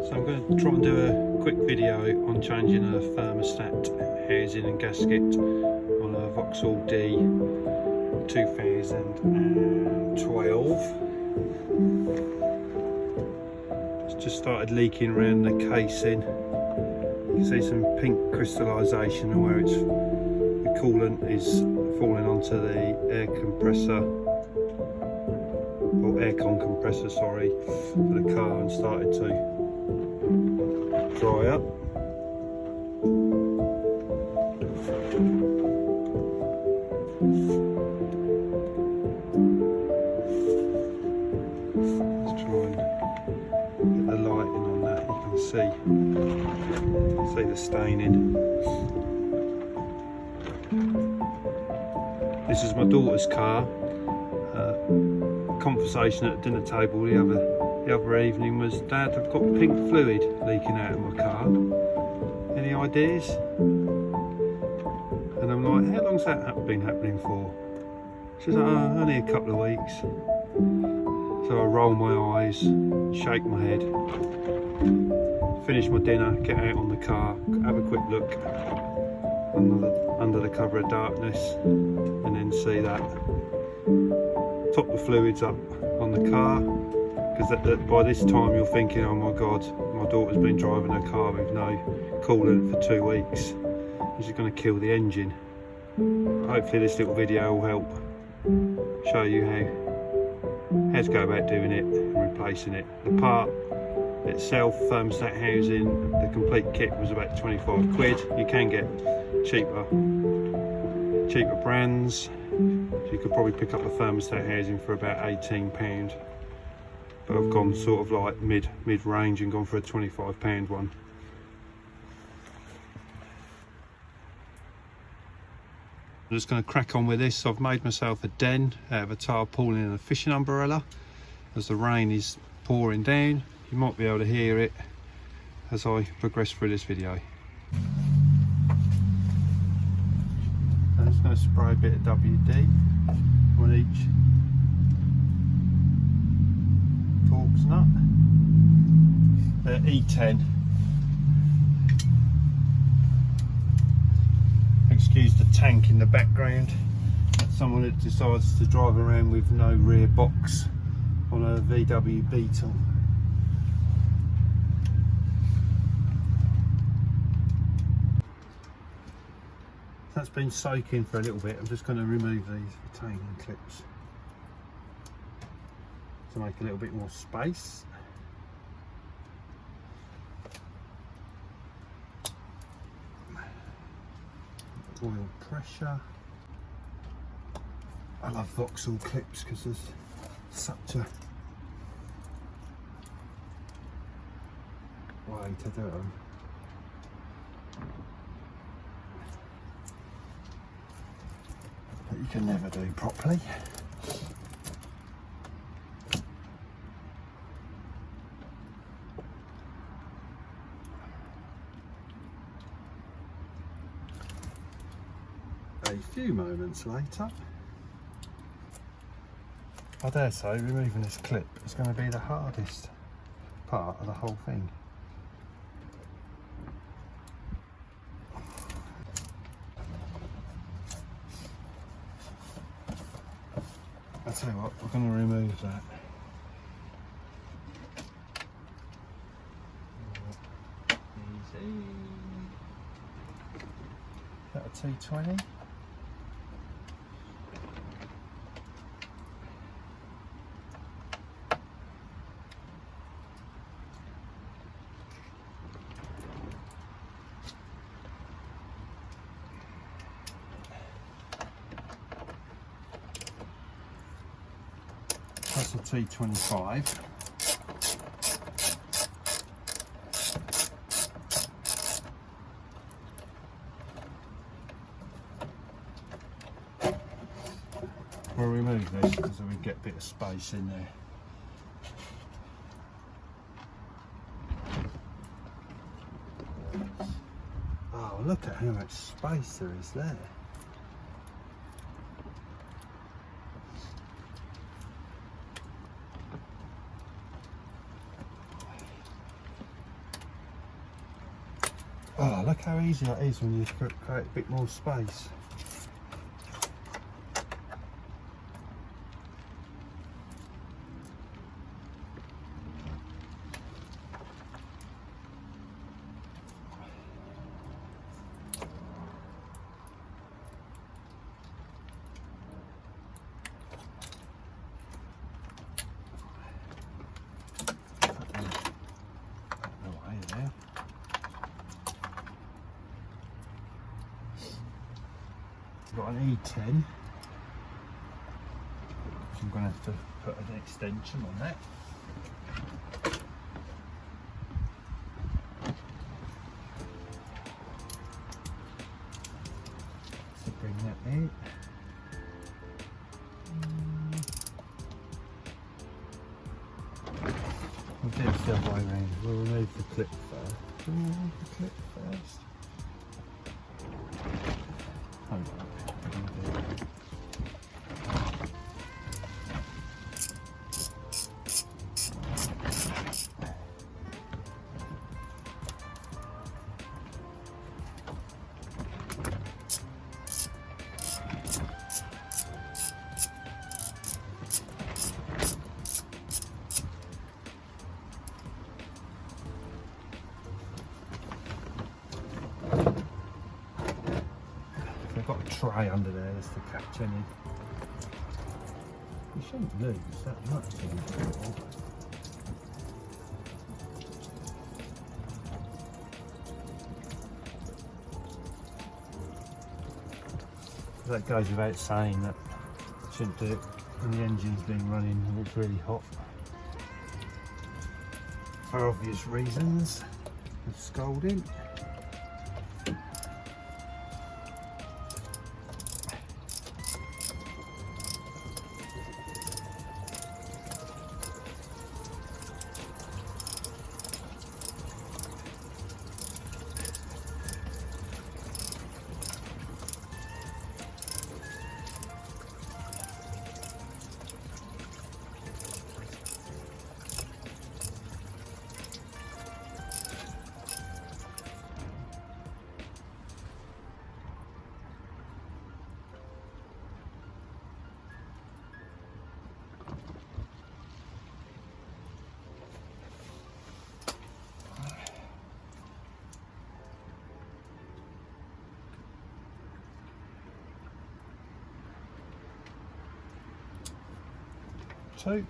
So I'm going to try and do a quick video on changing a thermostat housing and gasket on a Vauxhall D 2012. It's just started leaking around the casing. You can see some pink crystallisation where the coolant is falling onto the air compressor, or aircon compressor, sorry, for the car, and started to dry up. Let's try and get the lighting on that. You can see the staining. This is my daughter's car. Conversation at the dinner table the other evening was, "Dad, I've got pink fluid leaking out of my car. Any ideas?" And I'm like, "How long's that been happening for?" She says, "Oh, only a couple of weeks." So I roll my eyes, shake my head, finish my dinner, get out on the car, have a quick look under the cover of darkness, and then see that. Top the fluids up on the car, because by this time you're thinking, oh my god, my daughter's been driving her car with no coolant for 2 weeks. This is going to kill the engine. Hopefully this little video will help show you how to go about doing it and replacing it. The part itself, thermostat housing, the complete kit was about 25 quid. You can get cheaper brands. So you could probably pick up the thermostat housing for about £18, but I've gone sort of like mid-range and gone for a £25 one. I'm just going to crack on with this. I've made myself a den out of a tarpaulin and a fishing umbrella. As the rain is pouring down, you might be able to hear it as I progress through this video. I'm just going to spray a bit of WD on each Torx nut. E10. Excuse the tank in the background. That's someone that decides to drive around with no rear box on a VW Beetle. That's been soaking for a little bit. I'm just going to remove these retaining clips to make a little bit more space. Oil pressure. I love Vauxhall clips because there's such a way to do them. That you can never do properly. A few moments later, I dare say removing this clip is going to be the hardest part of the whole thing. I'll tell you what, we're going to remove that. Easy. Is that a T20? That's a T25. We'll remove this because we get a bit of space in there. Oh, look at how much space there is there. Oh, look how easy that is when you create a bit more space. Got an E10, so I'm going to have to put an extension on that. So bring that in. We'll do it the other way around. We'll remove the clip first. Remove the clip first. Hold on. I've got a tray under there just to catch any. You shouldn't lose that much anymore. That goes without saying that you shouldn't do it when the engine's been running and it's really hot. For obvious reasons of scalding. Two.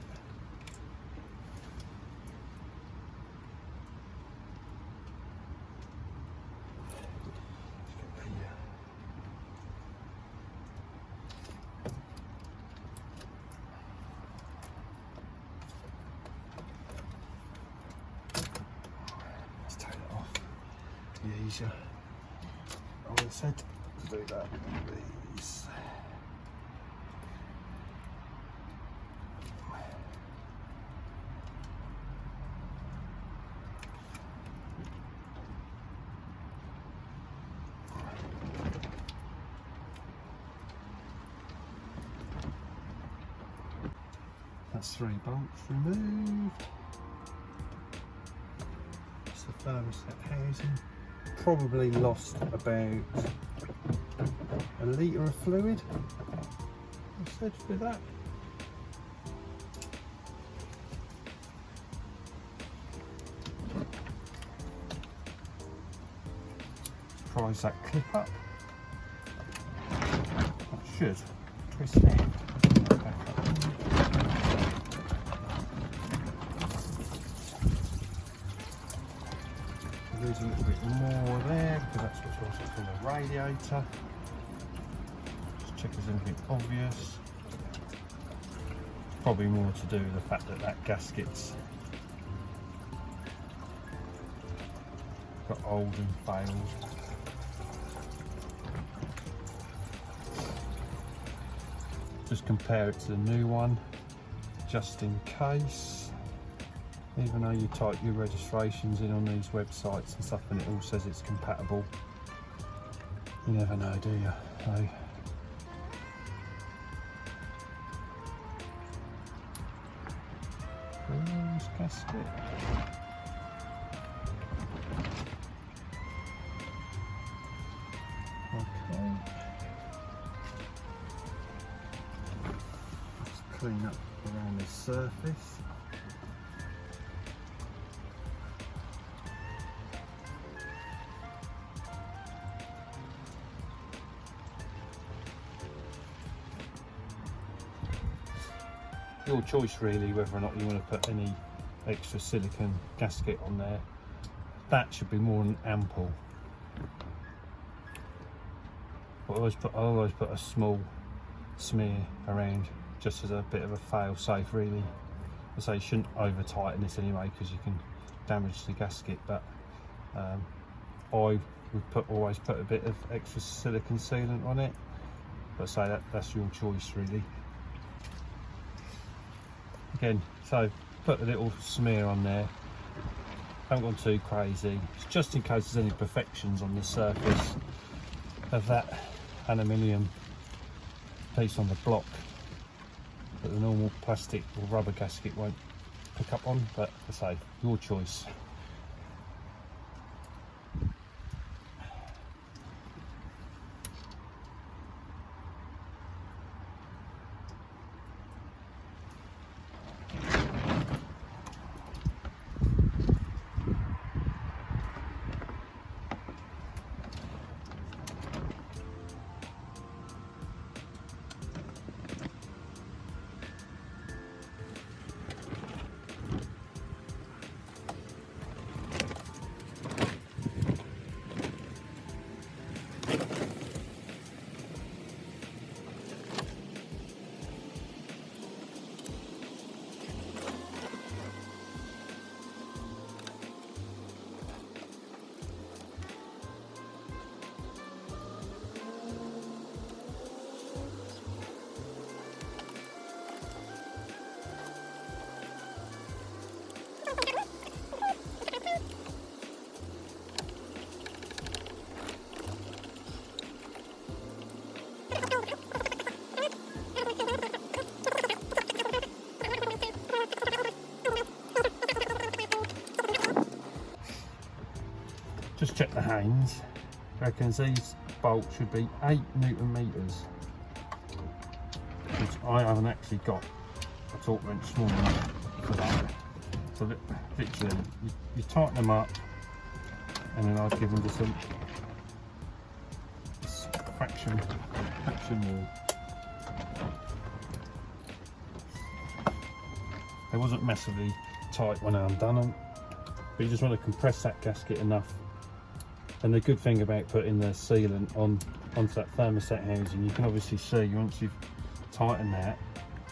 Let's take it off. Be easier. I would have said to do that with these. That's 3 bolts removed. It's the thermostat housing. Probably lost about a litre of fluid, I said, with that. Prise that clip up. That should twist it. Lose a little bit more there because that's what's also from the radiator. Just check there's anything obvious. Probably more to do with the fact that that gasket's got old and failed. Just compare it to the new one, just in case. Even though you type your registrations in on these websites and stuff and it all says it's compatible, you never know, do you? So, close gasket. surface. Your choice really whether or not you want to put any extra silicone gasket on there. That should be more than ample. I always put a small smear around just as a bit of a fail safe really. I say you shouldn't over tighten this anyway because you can damage the gasket, but I would always put a bit of extra silicone sealant on it, but I say that's your choice really. Again, so put a little smear on there, haven't gone too crazy, it's just in case there's any imperfections on the surface of that aluminium piece on the block that the normal plastic or rubber gasket won't pick up on, but I say your choice. Just check the Haynes. Reckons these bolts should be 8 Newton meters, which I haven't actually got a torque wrench small enough for that. So literally, you tighten them up, and then I'll give them just a fraction more. They wasn't massively tight when I undone them, but you just want to compress that gasket enough. And the good thing about putting the sealant onto that thermostat housing, you can obviously see once you've tightened that,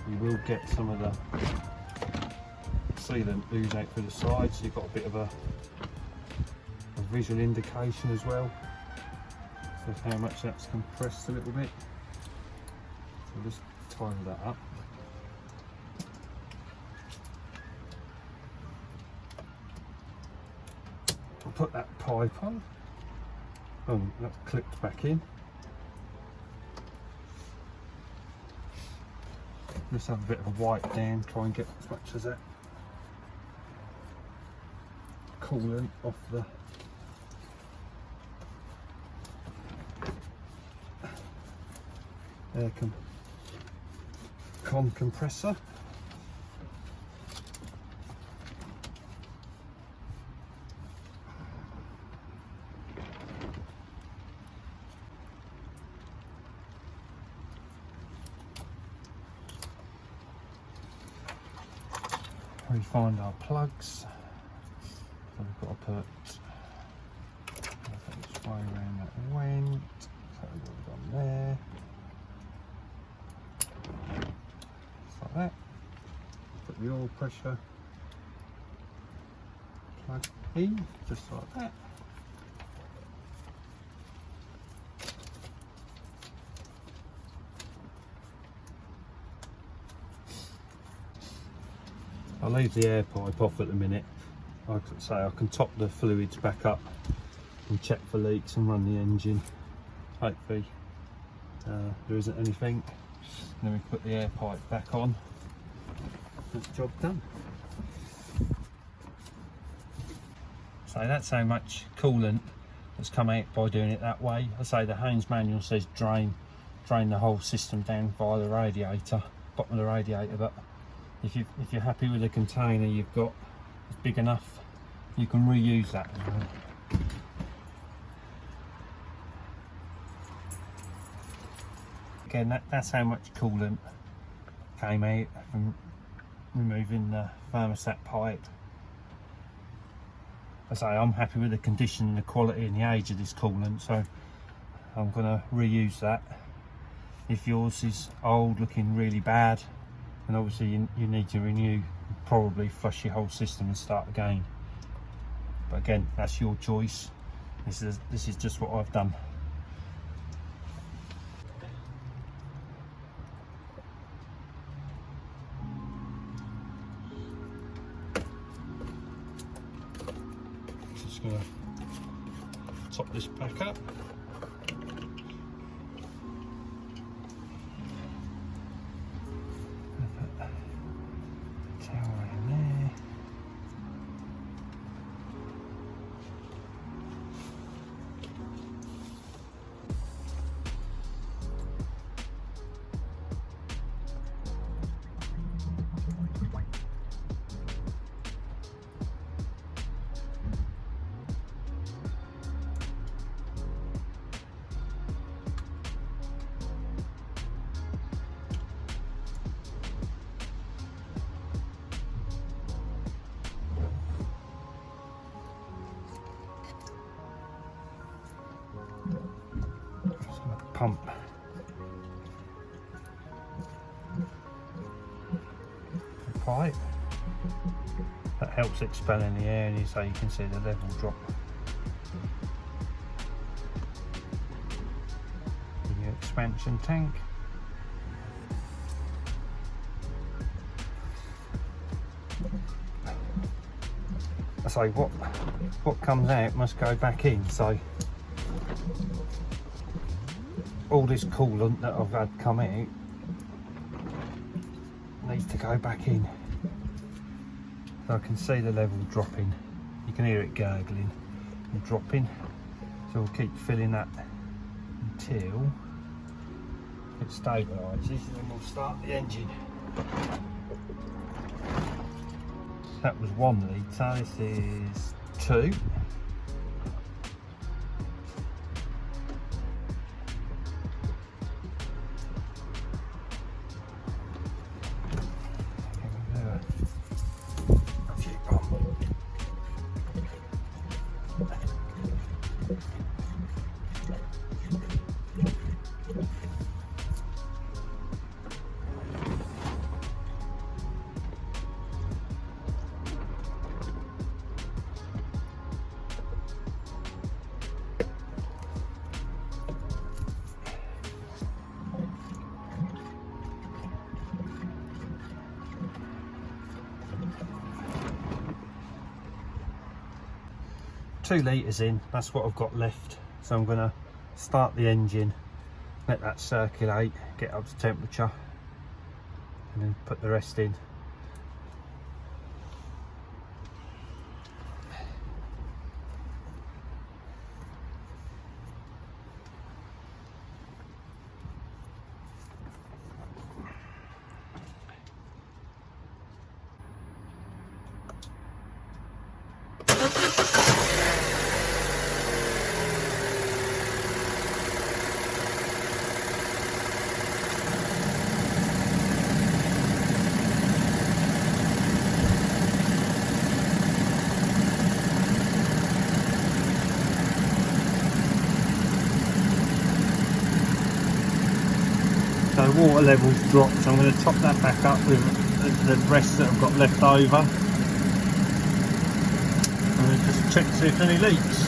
you will get some of the sealant ooze out through the sides, so you've got a bit of a visual indication as well of how much that's compressed a little bit. So just tighten that up. I'll put that pipe on. Oh, that's clipped back in. Just have a bit of a wipe down, try and get as much as that coolant off the air compressor. We find our plugs, so we've got to put this way around that went, so we've got there, just like that. Put the oil pressure plug in, just like that. I'll leave the air pipe off at the minute. Like I say, I can top the fluids back up and check for leaks and run the engine. Hopefully there isn't anything. And then we put the air pipe back on. That's the job done. So that's how much coolant that's come out by doing it that way. I say the Haynes manual says drain the whole system down via the radiator, bottom of the radiator, but if you're happy with the container you've got, it's big enough, you can reuse that. Again, that's how much coolant came out from removing the thermostat pipe. As I say, I'm happy with the condition and the quality and the age of this coolant, so I'm going to reuse that. If yours is old, looking really bad, then obviously you need to renew, probably flush your whole system and start again. But again, that's your choice. This is just what I've done. Just going to top this back up. Pump the pipe, that helps expelling the air, and so you can see the level drop. The new expansion tank. I say what comes out must go back in, so all this coolant that I've had come out needs to go back in. So I can see the level dropping. You can hear it gurgling and dropping. So we'll keep filling that until it stabilises, and then we'll start the engine. That was 1 litre, this is 2. Two litres in, that's what I've got left. So I'm going to start the engine, let that circulate, get up to temperature, and then put the rest in. So water levels dropped, so I'm going to top that back up with the rest that I've got left over. And just check to see if any leaks.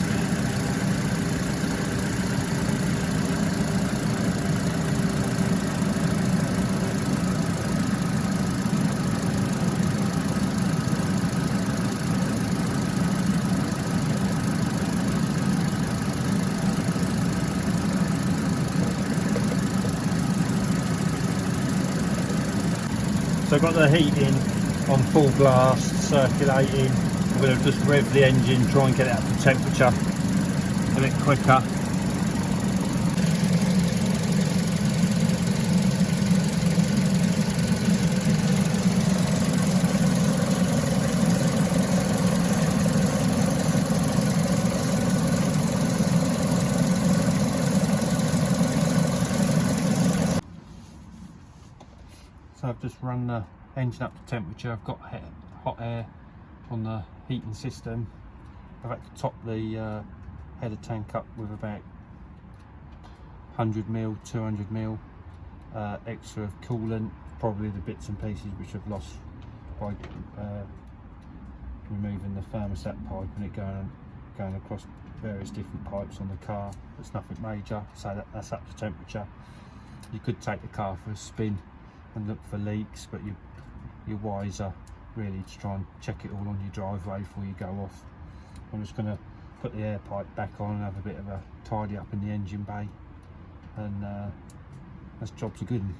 So I've got the heating on full blast, circulating. I'm going to just rev the engine, try and get it up to temperature a bit quicker. So I've just run the engine up to temperature. I've got hot air on the heating system. I've had to top the header tank up with about 100ml, 200ml extra of coolant, probably the bits and pieces which I've lost by removing the thermostat pipe and it going across various different pipes on the car. It's nothing major, so that's up to temperature. You could take the car for a spin and look for leaks, but you're wiser really to try and check it all on your driveway before you go off. I'm just going to put the air pipe back on and have a bit of a tidy up in the engine bay, and that's job's a good one.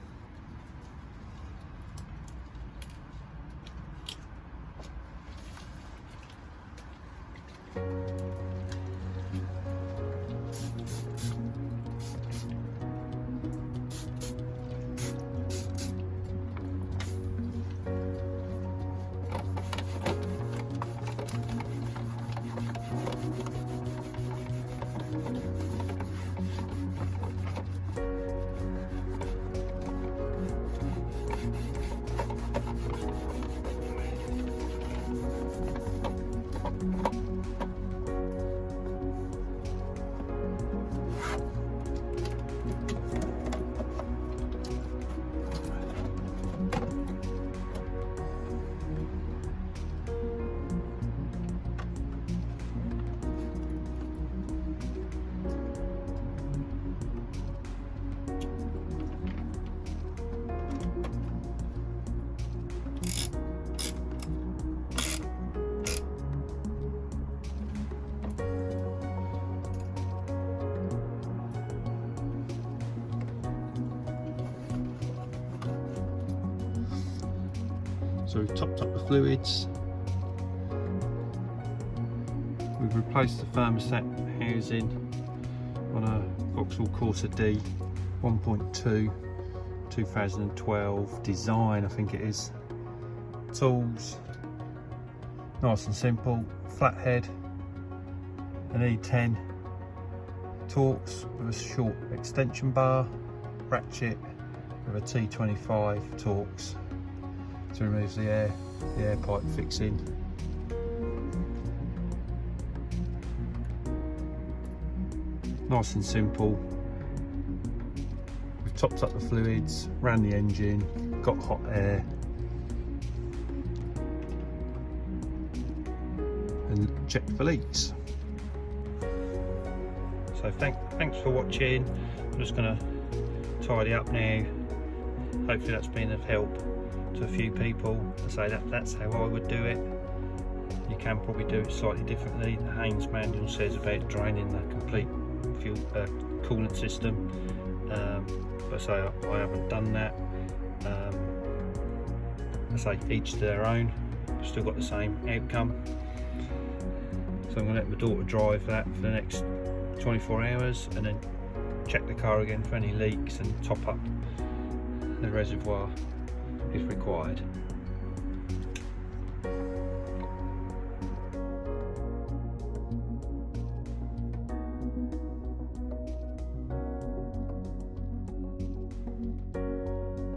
So we've topped up the fluids, we've replaced the thermostat housing on a Vauxhall Corsa D 1.2 2012 design, I think it is. Tools, nice and simple, flathead, an E10, Torx with a short extension bar, ratchet with a T25 Torx to remove the air pipe fixing. Nice and simple. We've topped up the fluids, ran the engine, got hot air, and checked for leaks. So thanks for watching. I'm just going to tidy up now. Hopefully that's been of help to a few people. I say that's how I would do it. You can probably do it slightly differently. The Haynes manual says about draining the complete fuel coolant system, but say I haven't done that. I say each to their own. I've still got the same outcome. So I'm going to let my daughter drive that for the next 24 hours and then check the car again for any leaks and top up the reservoir if required.